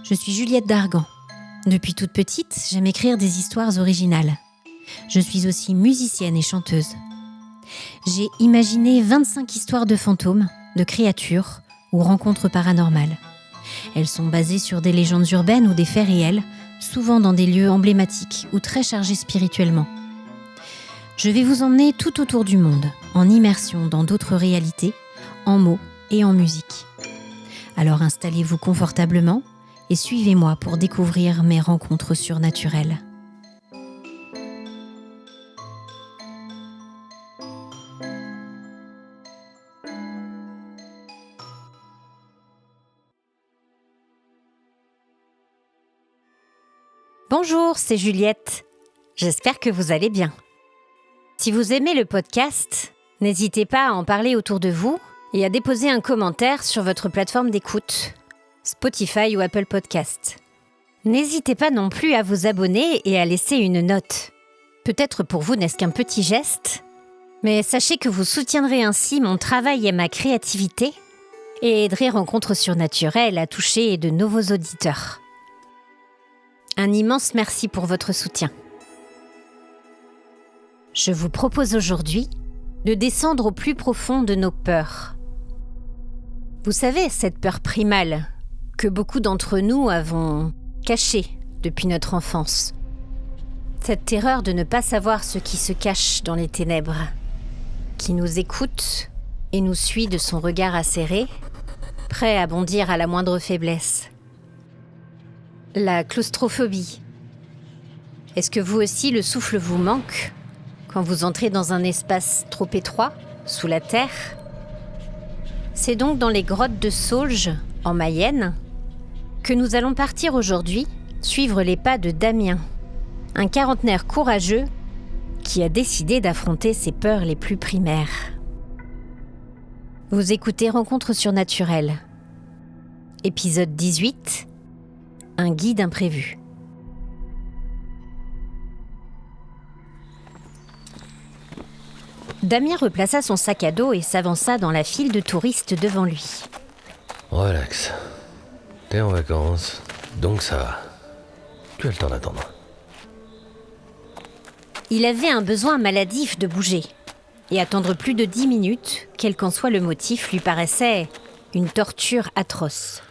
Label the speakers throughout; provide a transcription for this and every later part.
Speaker 1: Je suis Juliette Dargan. Depuis toute petite, j'aime écrire des histoires originales. Je suis aussi musicienne et chanteuse. J'ai imaginé 25 histoires de fantômes, de créatures ou rencontres paranormales. Elles sont basées sur des légendes urbaines ou des faits réels, souvent dans des lieux emblématiques ou très chargés spirituellement. Je vais vous emmener tout autour du monde, en immersion dans d'autres réalités, en mots et en musique. Alors installez-vous confortablement et suivez-moi pour découvrir mes rencontres surnaturelles. Bonjour, c'est Juliette. J'espère que vous allez bien. Si vous aimez le podcast, n'hésitez pas à en parler autour de vous et à déposer un commentaire sur votre plateforme d'écoute, Spotify ou Apple Podcast. N'hésitez pas non plus à vous abonner et à laisser une note. Peut-être pour vous n'est-ce qu'un petit geste, mais sachez que vous soutiendrez ainsi mon travail et ma créativité et aiderez Rencontres surnaturelles à toucher de nouveaux auditeurs. Un immense merci pour votre soutien. Je vous propose aujourd'hui de descendre au plus profond de nos peurs. Vous savez, cette peur primale que beaucoup d'entre nous avons cachée depuis notre enfance. Cette terreur de ne pas savoir ce qui se cache dans les ténèbres, qui nous écoute et nous suit de son regard acéré, prêt à bondir à la moindre faiblesse. La claustrophobie. Est-ce que vous aussi le souffle vous manque quand vous entrez dans un espace trop étroit, sous la terre? C'est donc dans les grottes de Saulges, en Mayenne, que nous allons partir aujourd'hui suivre les pas de Damien, un quarantenaire courageux qui a décidé d'affronter ses peurs les plus primaires. Vous écoutez Rencontres surnaturelles, épisode 18, un guide imprévu. Damien replaça son sac à dos et s'avança dans la file de touristes devant lui.
Speaker 2: Relax. T'es en vacances, donc ça va. Tu as le temps d'attendre.
Speaker 1: Il avait un besoin maladif de bouger. Et attendre plus de 10 minutes, quel qu'en soit le motif, lui paraissait une torture atroce.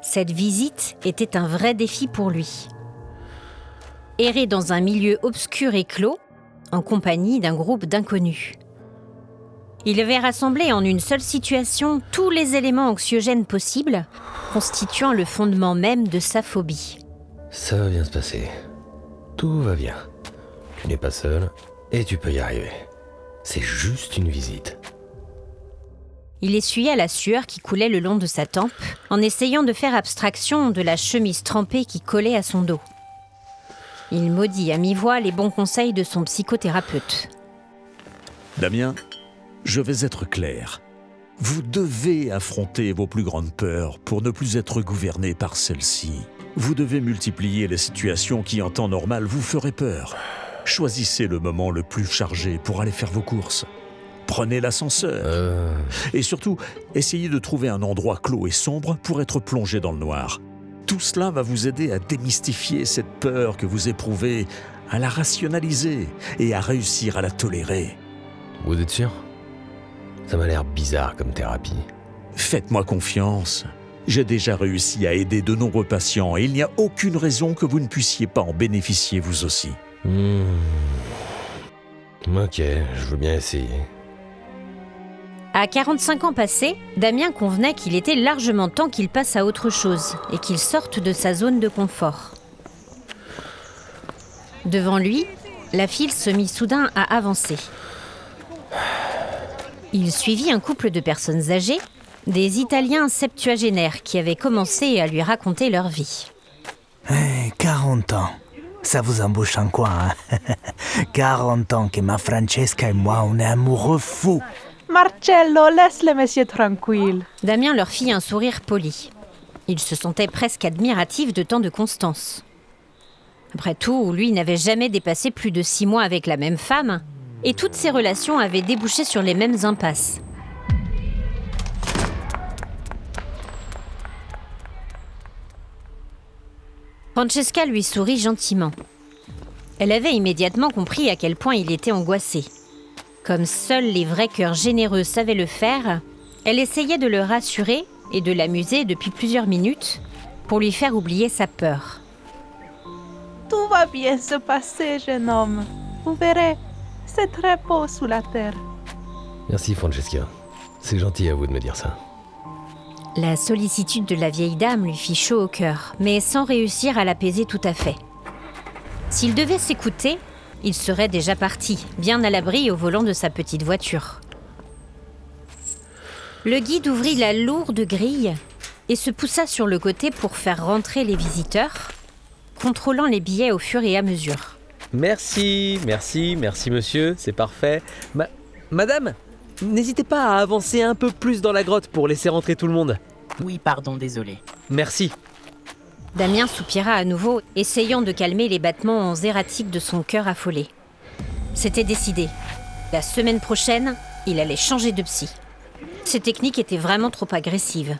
Speaker 1: Cette visite était un vrai défi pour lui. Errer dans un milieu obscur et clos, en compagnie d'un groupe d'inconnus. Il avait rassemblé en une seule situation tous les éléments anxiogènes possibles, constituant le fondement même de sa phobie.
Speaker 2: Ça va bien se passer. Tout va bien. Tu n'es pas seul et tu peux y arriver. C'est juste une visite.
Speaker 1: Il essuya la sueur qui coulait le long de sa tempe, en essayant de faire abstraction de la chemise trempée qui collait à son dos. Il maudit à mi-voix les bons conseils de son psychothérapeute.
Speaker 3: Damien, je vais être clair. Vous devez affronter vos plus grandes peurs pour ne plus être gouverné par celles-ci. Vous devez multiplier les situations qui, en temps normal, vous feraient peur. Choisissez le moment le plus chargé pour aller faire vos courses. Prenez l'ascenseur. Et surtout, essayez de trouver un endroit clos et sombre pour être plongé dans le noir. Tout cela va vous aider à démystifier cette peur que vous éprouvez, à la rationaliser et à réussir à la tolérer.
Speaker 2: Vous êtes sûr ? Ça m'a l'air bizarre comme thérapie.
Speaker 3: Faites-moi confiance. J'ai déjà réussi à aider de nombreux patients et il n'y a aucune raison que vous ne puissiez pas en bénéficier vous aussi.
Speaker 2: Ok, je veux bien essayer.
Speaker 1: À 45 ans passés, Damien convenait qu'il était largement temps qu'il passe à autre chose et qu'il sorte de sa zone de confort. Devant lui, la file se mit soudain à avancer. Il suivit un couple de personnes âgées, des Italiens septuagénaires qui avaient commencé à lui raconter leur vie.
Speaker 4: 40 ans, ça vous embauche en quoi, hein? 40 ans que ma Francesca et moi, on est amoureux fous.
Speaker 5: Marcello, laisse le monsieur tranquille.
Speaker 1: Damien leur fit un sourire poli. Il se sentait presque admiratif de tant de constance. Après tout, lui n'avait jamais dépassé plus de 6 mois avec la même femme, et toutes ses relations avaient débouché sur les mêmes impasses. Francesca lui sourit gentiment. Elle avait immédiatement compris à quel point il était angoissé. Comme seuls les vrais cœurs généreux savaient le faire, elle essayait de le rassurer et de l'amuser depuis plusieurs minutes pour lui faire oublier sa peur.
Speaker 5: Tout va bien se passer, jeune homme. Vous verrez, c'est très beau sous la terre.
Speaker 2: Merci Francesca. C'est gentil à vous de me dire ça.
Speaker 1: La sollicitude de la vieille dame lui fit chaud au cœur, mais sans réussir à l'apaiser tout à fait. S'il devait s'écouter, il serait déjà parti, bien à l'abri au volant de sa petite voiture. Le guide ouvrit la lourde grille et se poussa sur le côté pour faire rentrer les visiteurs, contrôlant les billets au fur et à mesure.
Speaker 6: Merci monsieur, c'est parfait. Madame, n'hésitez pas à avancer un peu plus dans la grotte pour laisser rentrer tout le monde.
Speaker 7: Oui, pardon, désolé.
Speaker 6: Merci.
Speaker 1: Damien soupira à nouveau, essayant de calmer les battements erratiques de son cœur affolé. C'était décidé. La semaine prochaine, il allait changer de psy. Ses techniques étaient vraiment trop agressives.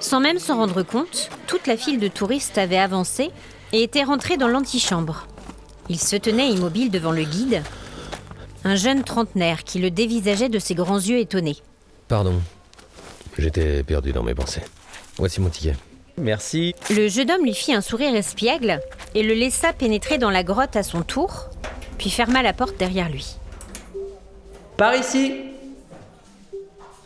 Speaker 1: Sans même s'en rendre compte, toute la file de touristes avait avancé et était rentrée dans l'antichambre. Il se tenait immobile devant le guide, un jeune trentenaire qui le dévisageait de ses grands yeux étonnés.
Speaker 2: Pardon, j'étais perdu dans mes pensées. Voici mon ticket.
Speaker 6: Merci.
Speaker 1: Le jeune homme lui fit un sourire espiègle et le laissa pénétrer dans la grotte à son tour, puis ferma la porte derrière lui.
Speaker 6: Par ici.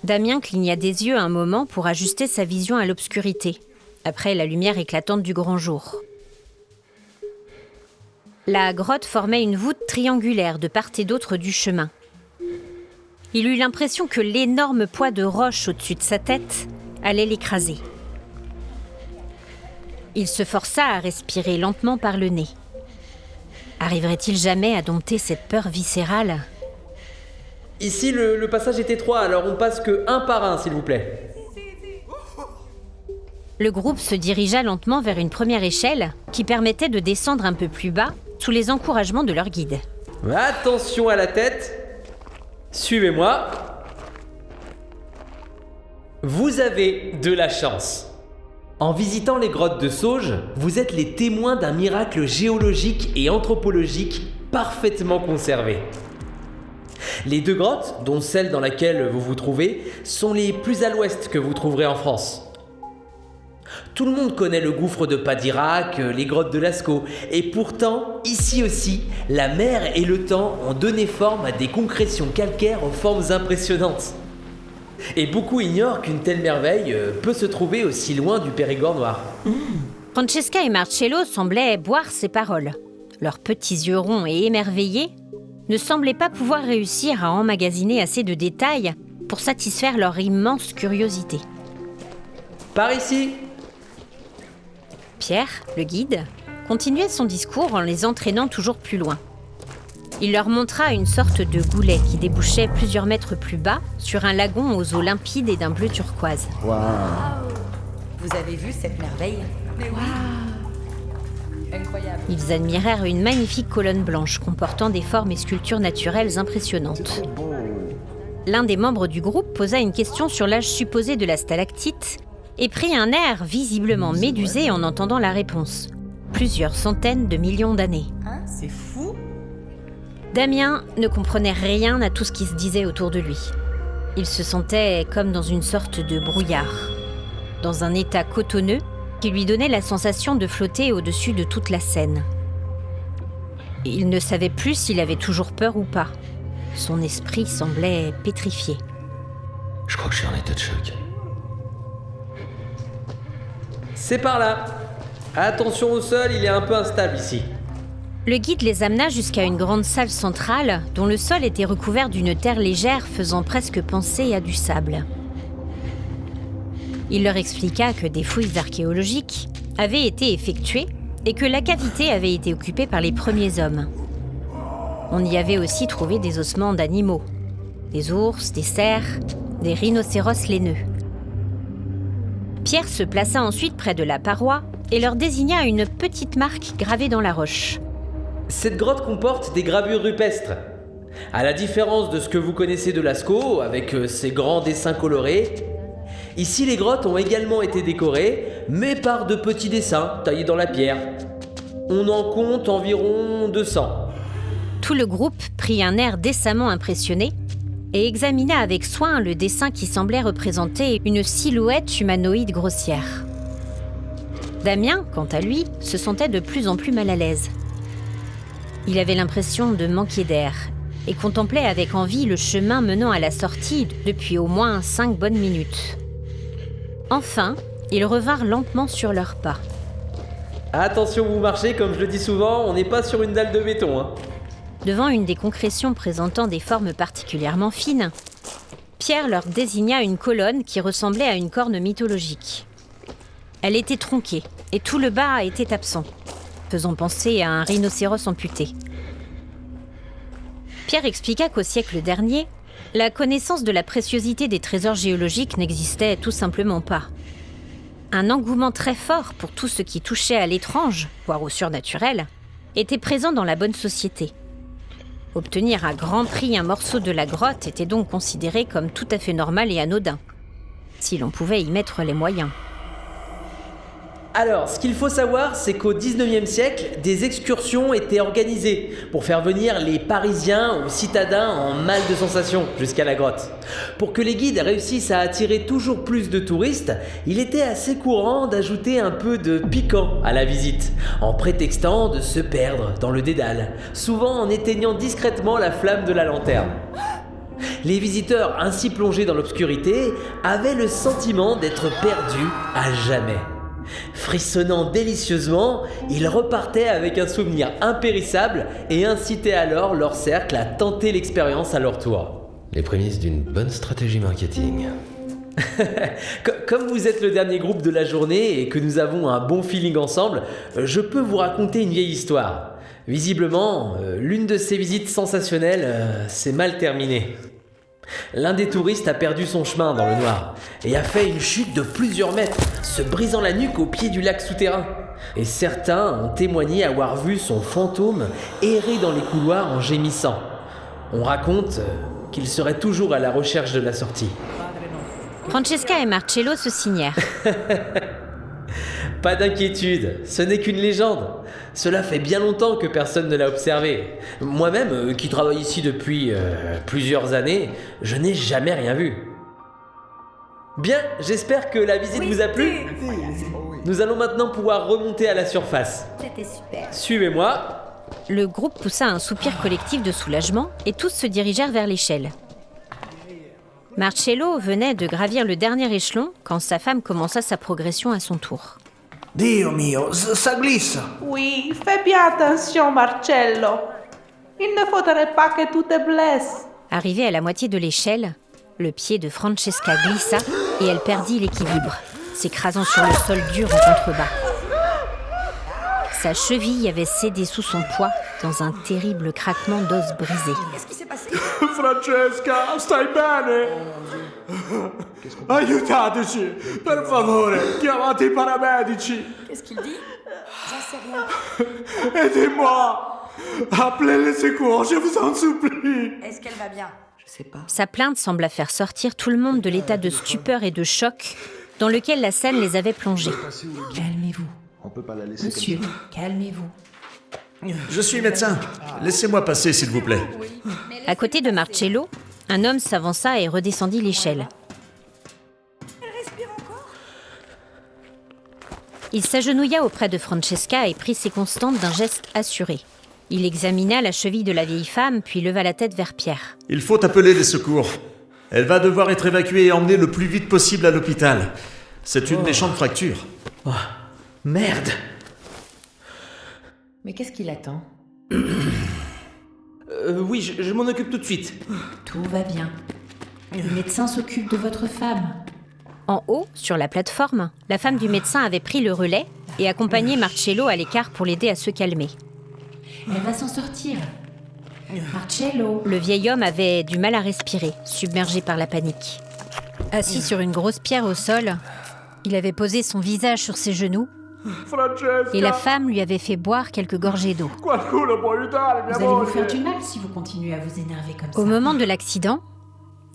Speaker 1: Damien cligna des yeux un moment pour ajuster sa vision à l'obscurité, après la lumière éclatante du grand jour. La grotte formait une voûte triangulaire de part et d'autre du chemin. Il eut l'impression que l'énorme poids de roche au-dessus de sa tête allait l'écraser. Il se força à respirer lentement par le nez. Arriverait-il jamais à dompter cette peur viscérale ?
Speaker 6: Ici, le passage est étroit, alors on passe que un par un, s'il vous plaît.
Speaker 1: Le groupe se dirigea lentement vers une première échelle qui permettait de descendre un peu plus bas sous les encouragements de leur guide.
Speaker 6: Attention à la tête. Suivez-moi. Vous avez de la chance. En visitant les grottes de Sauge, vous êtes les témoins d'un miracle géologique et anthropologique parfaitement conservé. Les deux grottes, dont celle dans laquelle vous vous trouvez, sont les plus à l'ouest que vous trouverez en France. Tout le monde connaît le gouffre de Padirac, les grottes de Lascaux, et pourtant, ici aussi, la mer et le temps ont donné forme à des concrétions calcaires aux formes impressionnantes. Et beaucoup ignorent qu'une telle merveille peut se trouver aussi loin du Périgord noir.
Speaker 1: Francesca et Marcello semblaient boire ces paroles. Leurs petits yeux ronds et émerveillés ne semblaient pas pouvoir réussir à emmagasiner assez de détails pour satisfaire leur immense curiosité.
Speaker 6: Par ici.
Speaker 1: Pierre, le guide, continuait son discours en les entraînant toujours plus loin. Il leur montra une sorte de goulet qui débouchait plusieurs mètres plus bas sur un lagon aux eaux limpides et d'un bleu turquoise.
Speaker 8: Vous avez vu cette merveille? Incroyable.
Speaker 1: Ils admirèrent une magnifique colonne blanche comportant des formes et sculptures naturelles impressionnantes. L'un des membres du groupe posa une question sur l'âge supposé de la stalactite et prit un air visiblement médusé en entendant la réponse. Plusieurs centaines de millions d'années.
Speaker 8: Hein, c'est fou.
Speaker 1: Damien ne comprenait rien à tout ce qui se disait autour de lui. Il se sentait comme dans une sorte de brouillard, dans un état cotonneux qui lui donnait la sensation de flotter au-dessus de toute la scène. Il ne savait plus s'il avait toujours peur ou pas. Son esprit semblait pétrifié.
Speaker 2: Je crois que je suis en état de choc.
Speaker 6: C'est par là. Attention au sol, il est un peu instable ici.
Speaker 1: Le guide les amena jusqu'à une grande salle centrale dont le sol était recouvert d'une terre légère faisant presque penser à du sable. Il leur expliqua que des fouilles archéologiques avaient été effectuées et que la cavité avait été occupée par les premiers hommes. On y avait aussi trouvé des ossements d'animaux, des ours, des cerfs, des rhinocéros laineux. Pierre se plaça ensuite près de la paroi et leur désigna une petite marque gravée dans la roche.
Speaker 6: Cette grotte comporte des gravures rupestres. À la différence de ce que vous connaissez de Lascaux, avec ses grands dessins colorés, Ici, les grottes ont également été décorées, mais par de petits dessins taillés dans la pierre. On en compte environ 200.
Speaker 1: Tout le groupe prit un air décemment impressionné et examina avec soin le dessin qui semblait représenter une silhouette humanoïde grossière. Damien, quant à lui, se sentait de plus en plus mal à l'aise. Il avait l'impression de manquer d'air et contemplait avec envie le chemin menant à la sortie depuis au moins 5 bonnes minutes. Enfin, ils revinrent lentement sur leurs pas.
Speaker 6: Attention, vous marchez, comme je le dis souvent, on n'est pas sur une dalle de béton. Hein.
Speaker 1: Devant une des concrétions présentant des formes particulièrement fines, Pierre leur désigna une colonne qui ressemblait à une corne mythologique. Elle était tronquée et tout le bas était absent, faisant penser à un rhinocéros amputé. Pierre expliqua qu'au siècle dernier, la connaissance de la préciosité des trésors géologiques n'existait tout simplement pas. Un engouement très fort pour tout ce qui touchait à l'étrange, voire au surnaturel, était présent dans la bonne société. Obtenir à grand prix un morceau de la grotte était donc considéré comme tout à fait normal et anodin, si l'on pouvait y mettre les moyens.
Speaker 6: Alors, ce qu'il faut savoir, c'est qu'au 19e siècle, des excursions étaient organisées pour faire venir les Parisiens ou citadins en mal de sensations jusqu'à la grotte. Pour que les guides réussissent à attirer toujours plus de touristes, il était assez courant d'ajouter un peu de piquant à la visite, en prétextant de se perdre dans le dédale, souvent en éteignant discrètement la flamme de la lanterne. Les visiteurs ainsi plongés dans l'obscurité avaient le sentiment d'être perdus à jamais. Frissonnant délicieusement, ils repartaient avec un souvenir impérissable et incitaient alors leur cercle à tenter l'expérience à leur tour.
Speaker 2: Les prémices d'une bonne stratégie marketing.
Speaker 6: Comme vous êtes le dernier groupe de la journée et que nous avons un bon feeling ensemble, je peux vous raconter une vieille histoire. Visiblement, l'une de ces visites sensationnelles s'est mal terminée. L'un des touristes a perdu son chemin dans le noir et a fait une chute de plusieurs mètres, se brisant la nuque au pied du lac souterrain. Et certains ont témoigné avoir vu son fantôme errer dans les couloirs en gémissant. On raconte qu'il serait toujours à la recherche de la sortie.
Speaker 1: Francesca et Marcello se signèrent.
Speaker 6: Pas d'inquiétude, ce n'est qu'une légende. Cela fait bien longtemps que personne ne l'a observé. Moi-même, qui travaille ici depuis plusieurs années, je n'ai jamais rien vu. Bien, j'espère que la visite vous a plu. Nous allons maintenant pouvoir remonter à la surface.
Speaker 8: C'était super.
Speaker 6: Suivez-moi.
Speaker 1: Le groupe poussa un soupir collectif de soulagement et tous se dirigèrent vers l'échelle. Marcello venait de gravir le dernier échelon quand sa femme commença sa progression à son tour.
Speaker 4: Dio mio, ça glisse.
Speaker 5: Oui, fais bien attention, Marcello. Il ne faudrait pas que tu te blesses.
Speaker 1: Arrivé à la moitié de l'échelle, le pied de Francesca glissa et elle perdit l'équilibre, s'écrasant sur le sol dur en contrebas. Sa cheville avait cédé sous son poids dans un terrible craquement d'os brisé.
Speaker 8: Qu'est-ce qui s'est passé?
Speaker 7: Francesca, stai bene? Aiutateci, per favore, chiamate i paramedici.
Speaker 8: Qu'est-ce qu'il dit? J'en sais rien.
Speaker 7: Aidez-moi, appelez les secours, je vous en supplie.
Speaker 8: Est-ce qu'elle va bien? Je sais pas.
Speaker 1: Sa plainte sembla faire sortir tout le monde de l'état de stupeur et de choc dans lequel la scène les avait plongés.
Speaker 8: Calmez-vous.
Speaker 9: On peut pas la laisser
Speaker 8: Monsieur,
Speaker 9: comme ça.
Speaker 8: calmez-vous.
Speaker 3: Je suis médecin. Laissez-moi passer, s'il vous plaît.
Speaker 1: À côté de Marcello, un homme s'avança et redescendit l'échelle. Il s'agenouilla auprès de Francesca et prit ses constantes d'un geste assuré. Il examina la cheville de la vieille femme, puis leva la tête vers Pierre.
Speaker 3: Il faut appeler les secours. Elle va devoir être évacuée et emmenée le plus vite possible à l'hôpital. C'est une méchante fracture.
Speaker 6: Oh, merde.
Speaker 8: Mais qu'est-ce qu'il attend?
Speaker 6: Oui, je m'en occupe tout de suite.
Speaker 8: Tout va bien. Le médecin s'occupe de votre femme.
Speaker 1: En haut, sur la plateforme, la femme du médecin avait pris le relais et accompagné Marcello à l'écart pour l'aider à se calmer.
Speaker 8: Elle va s'en sortir. Marcello.
Speaker 1: Le vieil homme avait du mal à respirer, submergé par la panique. Assis sur une grosse pierre au sol, il avait posé son visage sur ses genoux
Speaker 7: Francesca,
Speaker 1: et la femme lui avait fait boire quelques gorgées d'eau.
Speaker 7: qualcuno può aiutare mia
Speaker 8: Vous allez vous
Speaker 7: moglie?
Speaker 8: faire du mal si vous continuez à vous énerver comme ça.
Speaker 1: Au moment de l'accident,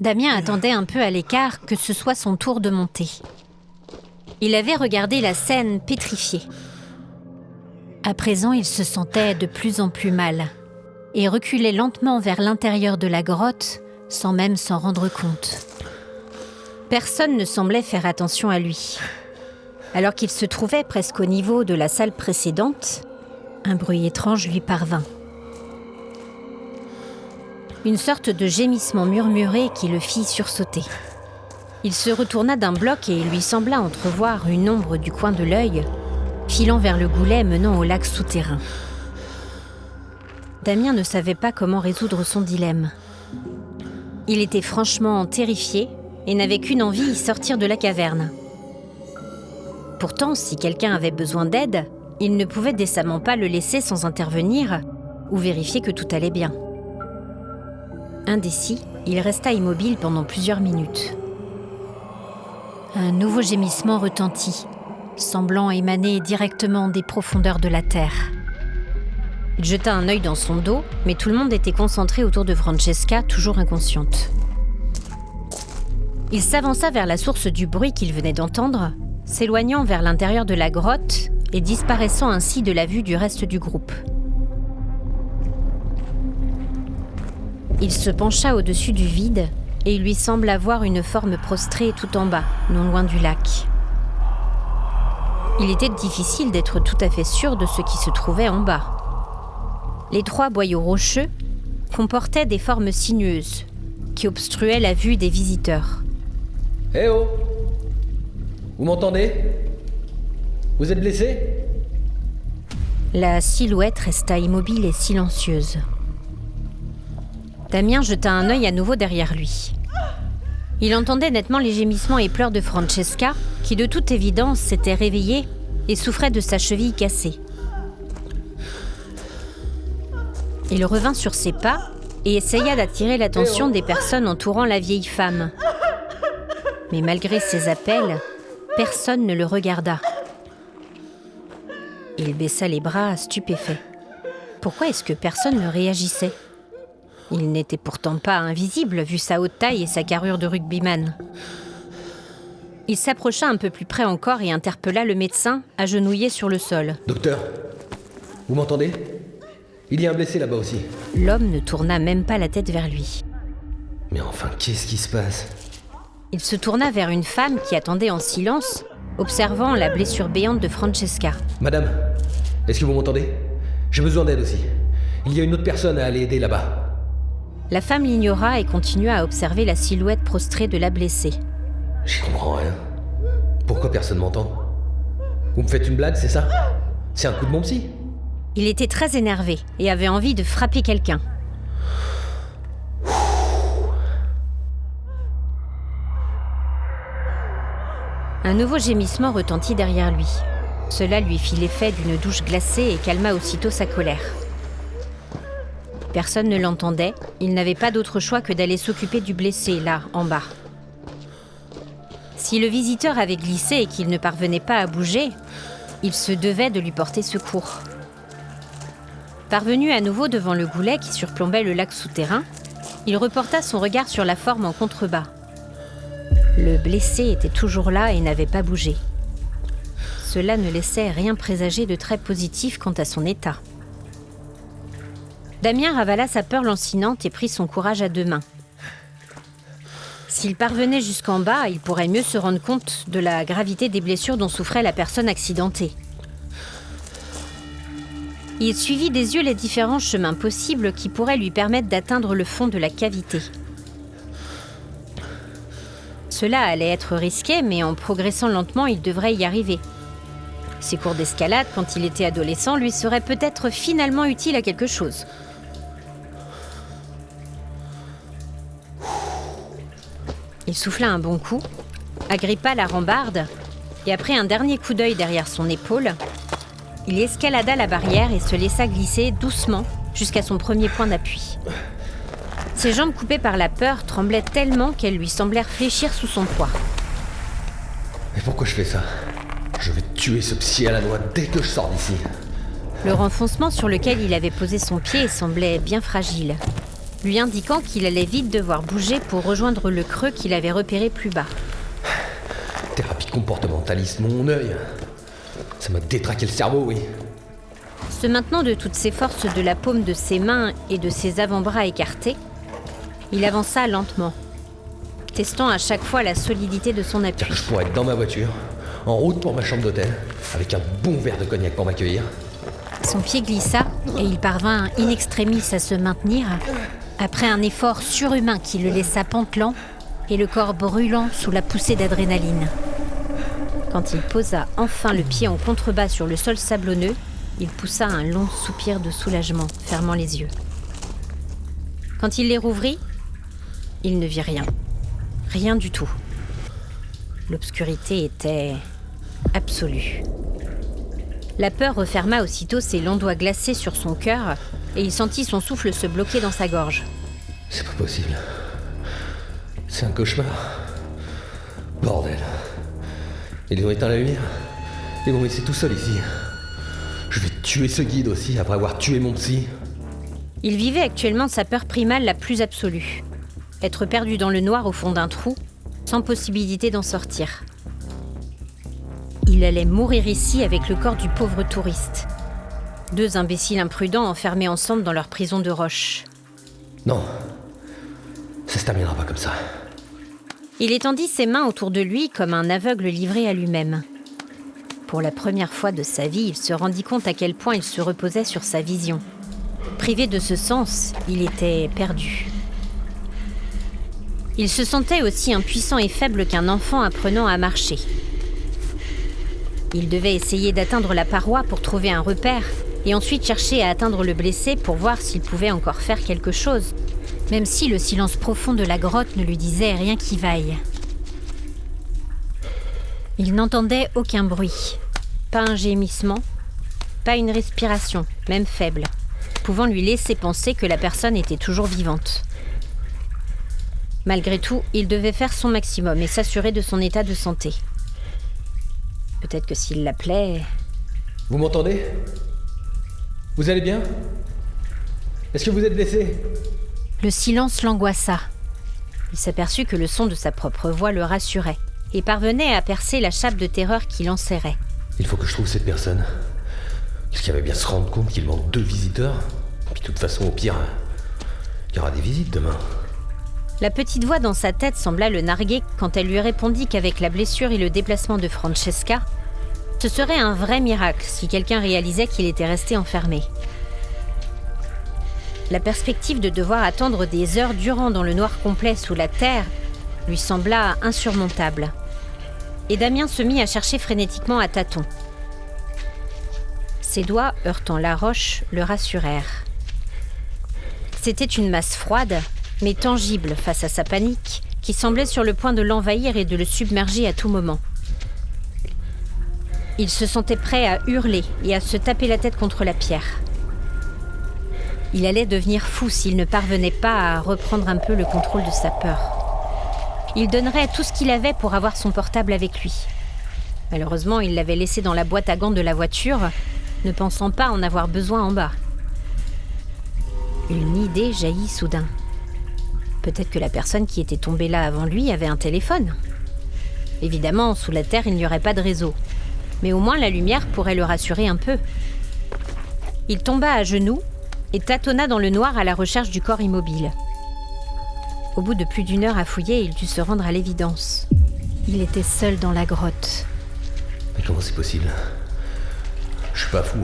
Speaker 1: Damien attendait un peu à l'écart que ce soit son tour de monter. Il avait regardé la scène pétrifié. À présent, il se sentait de plus en plus mal et reculait lentement vers l'intérieur de la grotte sans même s'en rendre compte. Personne ne semblait faire attention à lui. Alors qu'il se trouvait presque au niveau de la salle précédente, un bruit étrange lui parvint. Une sorte de gémissement murmuré qui le fit sursauter. Il se retourna d'un bloc et il lui sembla entrevoir une ombre du coin de l'œil, filant vers le goulet menant au lac souterrain. Damien ne savait pas comment résoudre son dilemme. Il était franchement terrifié et n'avait qu'une envie, sortir de la caverne. Pourtant, si quelqu'un avait besoin d'aide, il ne pouvait décemment pas le laisser sans intervenir ou vérifier que tout allait bien. Indécis, il resta immobile pendant plusieurs minutes. Un nouveau gémissement retentit, semblant émaner directement des profondeurs de la terre. Il jeta un œil dans son dos, mais tout le monde était concentré autour de Francesca, toujours inconsciente. Il s'avança vers la source du bruit qu'il venait d'entendre, s'éloignant vers l'intérieur de la grotte et disparaissant ainsi de la vue du reste du groupe. Il se pencha au-dessus du vide et il lui sembla voir une forme prostrée tout en bas, non loin du lac. Il était difficile d'être tout à fait sûr de ce qui se trouvait en bas. Les 3 boyaux rocheux comportaient des formes sinueuses qui obstruaient la vue des visiteurs.
Speaker 2: Eh oh! Vous m'entendez? Vous êtes blessé?
Speaker 1: La silhouette resta immobile et silencieuse. Damien jeta un œil à nouveau derrière lui. Il entendait nettement les gémissements et pleurs de Francesca, qui de toute évidence s'était réveillée et souffrait de sa cheville cassée. Il revint sur ses pas et essaya d'attirer l'attention des personnes entourant la vieille femme. Mais malgré ses appels, personne ne le regarda. Il baissa les bras, stupéfait. Pourquoi est-ce que personne ne réagissait ? Il n'était pourtant pas invisible, vu sa haute taille et sa carrure de rugbyman. Il s'approcha un peu plus près encore et interpella le médecin, agenouillé sur le sol.
Speaker 2: « Docteur, vous m'entendez? Il y a un blessé là-bas aussi. »
Speaker 1: L'homme ne tourna même pas la tête vers lui.
Speaker 2: Mais enfin, qu'est-ce qui se passe?
Speaker 1: Il se tourna vers une femme qui attendait en silence, observant la blessure béante de Francesca.
Speaker 2: « Madame, est-ce que vous m'entendez? J'ai besoin d'aide aussi. Il y a une autre personne à aller aider là-bas. »
Speaker 1: La femme l'ignora et continua à observer la silhouette prostrée de la blessée.
Speaker 2: J'y comprends rien. Pourquoi personne m'entend? Vous me faites une blague, c'est ça? C'est un coup de mon psy?
Speaker 1: Il était très énervé et avait envie de frapper quelqu'un. Un nouveau gémissement retentit derrière lui. Cela lui fit l'effet d'une douche glacée et calma aussitôt sa colère. Personne ne l'entendait, il n'avait pas d'autre choix que d'aller s'occuper du blessé, là, en bas. Si le visiteur avait glissé et qu'il ne parvenait pas à bouger, il se devait de lui porter secours. Parvenu à nouveau devant le goulet qui surplombait le lac souterrain, il reporta son regard sur la forme en contrebas. Le blessé était toujours là et n'avait pas bougé. Cela ne laissait rien présager de très positif quant à son état. Damien ravala sa peur lancinante et prit son courage à 2 mains. S'il parvenait jusqu'en bas, il pourrait mieux se rendre compte de la gravité des blessures dont souffrait la personne accidentée. Il suivit des yeux les différents chemins possibles qui pourraient lui permettre d'atteindre le fond de la cavité. Cela allait être risqué, mais en progressant lentement, il devrait y arriver. Ses cours d'escalade, quand il était adolescent, lui seraient peut-être finalement utiles à quelque chose. Il souffla un bon coup, agrippa la rambarde, et après un dernier coup d'œil derrière son épaule, il escalada la barrière et se laissa glisser doucement jusqu'à son premier point d'appui. Ses jambes coupées par la peur tremblaient tellement qu'elles lui semblèrent fléchir sous son poids.
Speaker 2: Mais pourquoi je fais ça? Je vais tuer ce psy à la noix dès que je sors d'ici.
Speaker 1: Le renfoncement sur lequel il avait posé son pied semblait bien fragile. lui indiquant qu'il allait vite devoir bouger pour rejoindre le creux qu'il avait repéré plus bas.
Speaker 2: Thérapie comportementaliste, mon œil. Ça m'a détraqué le cerveau, oui.
Speaker 1: Se maintenant de toutes ses forces de la paume de ses mains et de ses avant-bras écartés, il avança lentement, testant à chaque fois la solidité de son appui.
Speaker 2: Je pourrais être dans ma voiture, en route pour ma chambre d'hôtel, avec un bon verre de cognac pour m'accueillir.
Speaker 1: Son pied glissa et il parvint in extremis à se maintenir, après un effort surhumain qui le laissa pantelant et le corps brûlant sous la poussée d'adrénaline. Quand il posa enfin le pied en contrebas sur le sol sablonneux, il poussa un long soupir de soulagement, fermant les yeux. Quand il les rouvrit, il ne vit rien. Rien du tout. L'obscurité était absolue. La peur referma aussitôt ses longs doigts glacés sur son cœur et il sentit son souffle se bloquer dans sa gorge.
Speaker 2: C'est pas possible. C'est un cauchemar. Bordel. Ils ont éteint la lumière. Ils m'ont laissé tout seul ici. Je vais tuer ce guide aussi après avoir tué mon psy.
Speaker 1: Il vivait actuellement sa peur primale la plus absolue. Être perdu dans le noir au fond d'un trou, sans possibilité d'en sortir. Il allait mourir ici avec le corps du pauvre touriste. 2 imbéciles imprudents enfermés ensemble dans leur prison de roche.
Speaker 2: Non. Ça se terminera pas comme ça.
Speaker 1: Il étendit ses mains autour de lui comme un aveugle livré à lui-même. Pour la première fois de sa vie, il se rendit compte à quel point il se reposait sur sa vision. Privé de ce sens, il était perdu. Il se sentait aussi impuissant et faible qu'un enfant apprenant à marcher. Il devait essayer d'atteindre la paroi pour trouver un repère et ensuite chercher à atteindre le blessé pour voir s'il pouvait encore faire quelque chose, même si le silence profond de la grotte ne lui disait rien qui vaille. Il n'entendait aucun bruit, pas un gémissement, pas une respiration, même faible, pouvant lui laisser penser que la personne était toujours vivante. Malgré tout, il devait faire son maximum et s'assurer de son état de santé. Peut-être que s'il l'appelait...
Speaker 2: Vous m'entendez? Vous allez bien? Est-ce que vous êtes blessé?
Speaker 1: Le silence l'angoissa. Il s'aperçut que le son de sa propre voix le rassurait et parvenait à percer la chape de terreur qui l'enserrait.
Speaker 2: Il faut que je trouve cette personne. Parce qu'il va bien se rendre compte qu'il manque 2 visiteurs. Et puis de toute façon, au pire, il y aura des visites demain.
Speaker 1: La petite voix dans sa tête sembla le narguer quand elle lui répondit qu'avec la blessure et le déplacement de Francesca, ce serait un vrai miracle si quelqu'un réalisait qu'il était resté enfermé. La perspective de devoir attendre des heures durant dans le noir complet sous la terre lui sembla insurmontable. Et Damien se mit à chercher frénétiquement à tâtons. Ses doigts, heurtant la roche, le rassurèrent. C'était une masse froide, mais tangible face à sa panique, qui semblait sur le point de l'envahir et de le submerger à tout moment. Il se sentait prêt à hurler et à se taper la tête contre la pierre. Il allait devenir fou s'il ne parvenait pas à reprendre un peu le contrôle de sa peur. Il donnerait tout ce qu'il avait pour avoir son portable avec lui. Malheureusement, il l'avait laissé dans la boîte à gants de la voiture, ne pensant pas en avoir besoin en bas. Une idée jaillit soudain. Peut-être que la personne qui était tombée là avant lui avait un téléphone. Évidemment, sous la terre, il n'y aurait pas de réseau. Mais au moins, la lumière pourrait le rassurer un peu. Il tomba à genoux et tâtonna dans le noir à la recherche du corps immobile. Au bout de plus d'1 heure à fouiller, il dut se rendre à l'évidence. Il était seul dans la grotte.
Speaker 2: Mais comment c'est possible? Je suis pas fou.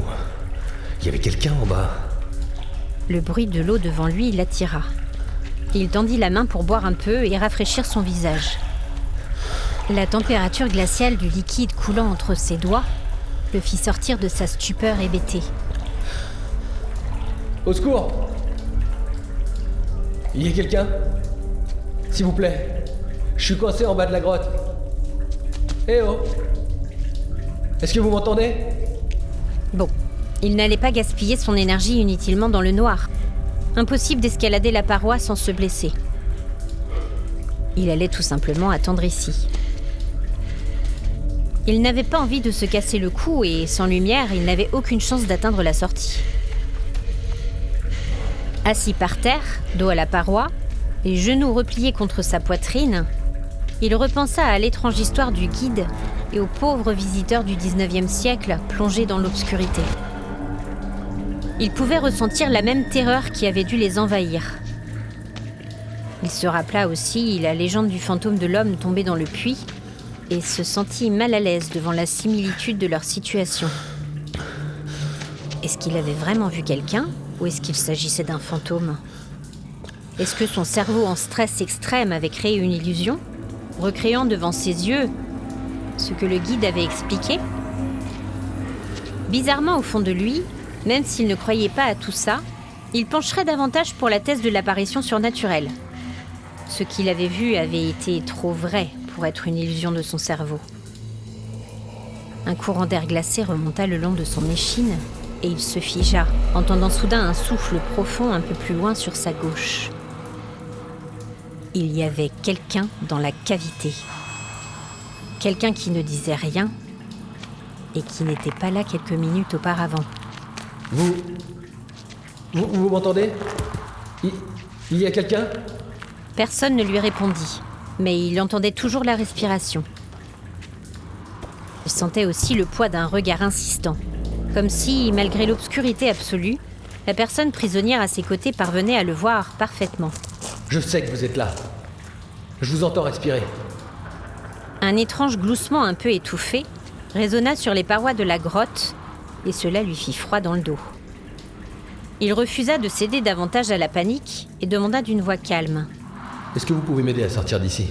Speaker 2: Il y avait quelqu'un en bas.
Speaker 1: Le bruit de l'eau devant lui l'attira. Il tendit la main pour boire un peu et rafraîchir son visage. La température glaciale du liquide coulant entre ses doigts le fit sortir de sa stupeur hébétée.
Speaker 2: Au secours! Il y a quelqu'un? S'il vous plaît. Je suis coincé en bas de la grotte. Eh oh! Est-ce que vous m'entendez?
Speaker 1: Bon, il n'allait pas gaspiller son énergie inutilement dans le noir. Impossible d'escalader la paroi sans se blesser. Il allait tout simplement attendre ici. Il n'avait pas envie de se casser le cou et sans lumière, il n'avait aucune chance d'atteindre la sortie. Assis par terre, dos à la paroi, les genoux repliés contre sa poitrine, il repensa à l'étrange histoire du guide et aux pauvres visiteurs du 19e siècle plongés dans l'obscurité. Il pouvait ressentir la même terreur qui avait dû les envahir. Il se rappela aussi la légende du fantôme de l'homme tombé dans le puits et se sentit mal à l'aise devant la similitude de leur situation. Est-ce qu'il avait vraiment vu quelqu'un ou est-ce qu'il s'agissait d'un fantôme ? Est-ce que son cerveau en stress extrême avait créé une illusion, recréant devant ses yeux ce que le guide avait expliqué ? Bizarrement au fond de lui, même s'il ne croyait pas à tout ça, il pencherait davantage pour la thèse de l'apparition surnaturelle. Ce qu'il avait vu avait été trop vrai pour être une illusion de son cerveau. Un courant d'air glacé remonta le long de son échine et il se figea, entendant soudain un souffle profond un peu plus loin sur sa gauche. Il y avait quelqu'un dans la cavité. Quelqu'un qui ne disait rien et qui n'était pas là quelques minutes auparavant.
Speaker 2: Vous m'entendez ? Il y a quelqu'un ?
Speaker 1: Personne ne lui répondit, mais il entendait toujours la respiration. Il sentait aussi le poids d'un regard insistant, comme si, malgré l'obscurité absolue, la personne prisonnière à ses côtés parvenait à le voir parfaitement.
Speaker 2: Je sais que vous êtes là. Je vous entends respirer.
Speaker 1: Un étrange gloussement un peu étouffé résonna sur les parois de la grotte et cela lui fit froid dans le dos. Il refusa de céder davantage à la panique et demanda d'une voix calme.
Speaker 2: Est-ce que vous pouvez m'aider à sortir d'ici ?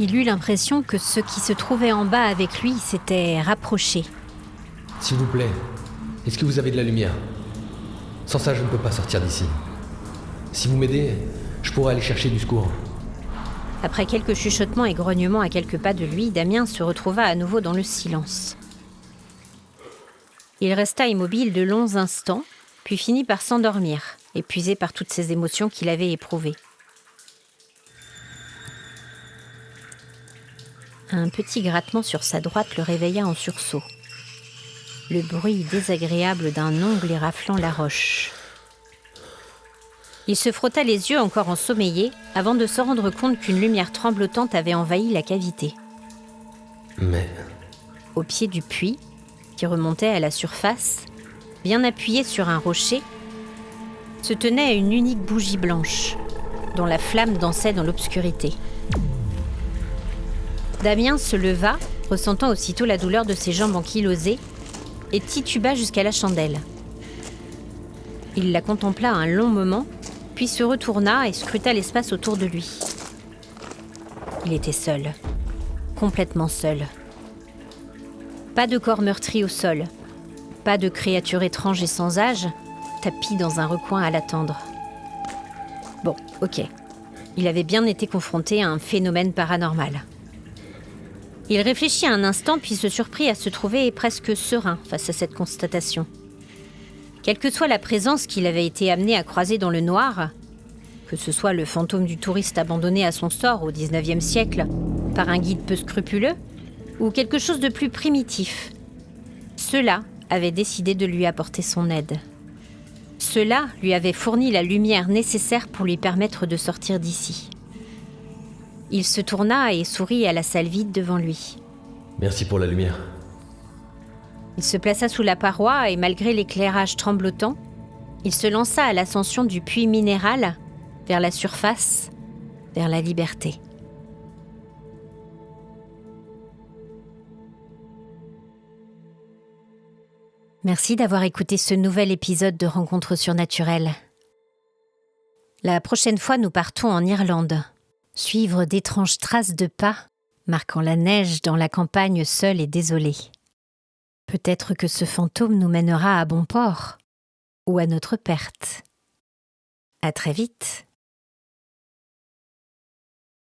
Speaker 1: Il eut l'impression que ceux qui se trouvaient en bas avec lui s'étaient rapprochés.
Speaker 2: S'il vous plaît, est-ce que vous avez de la lumière ? Sans ça, je ne peux pas sortir d'ici. Si vous m'aidez, je pourrais aller chercher du secours.
Speaker 1: Après quelques chuchotements et grognements à quelques pas de lui, Damien se retrouva à nouveau dans le silence. Il resta immobile de longs instants, puis finit par s'endormir, épuisé par toutes ces émotions qu'il avait éprouvées. Un petit grattement sur sa droite le réveilla en sursaut. Le bruit désagréable d'un ongle éraflant la roche. Il se frotta les yeux encore ensommeillés avant de se rendre compte qu'une lumière tremblotante avait envahi la cavité.
Speaker 2: Mais...
Speaker 1: Au pied du puits, qui remontait à la surface, bien appuyé sur un rocher, se tenait une unique bougie blanche, dont la flamme dansait dans l'obscurité. Damien se leva, ressentant aussitôt la douleur de ses jambes ankylosées, et tituba jusqu'à la chandelle. Il la contempla un long moment, puis se retourna et scruta l'espace autour de lui. Il était seul, complètement seul. Pas de corps meurtri au sol, pas de créature étrange et sans âge, tapie dans un recoin à l'attendre. Bon, ok, il avait bien été confronté à un phénomène paranormal. Il réfléchit un instant puis se surprit à se trouver presque serein face à cette constatation. Quelle que soit la présence qu'il avait été amené à croiser dans le noir, que ce soit le fantôme du touriste abandonné à son sort au 19e siècle par un guide peu scrupuleux, ou quelque chose de plus primitif, ceux-là avaient décidé de lui apporter son aide. Ceux-là lui avaient fourni la lumière nécessaire pour lui permettre de sortir d'ici. Il se tourna et sourit à la salle vide devant lui.
Speaker 2: Merci pour la lumière.
Speaker 1: Il se plaça sous la paroi et malgré l'éclairage tremblotant, il se lança à l'ascension du puits minéral, vers la surface, vers la liberté. Merci d'avoir écouté ce nouvel épisode de Rencontres surnaturelles. La prochaine fois, nous partons en Irlande, suivre d'étranges traces de pas, marquant la neige dans la campagne seule et désolée. Peut-être que ce fantôme nous mènera à bon port, ou à notre perte. À très vite.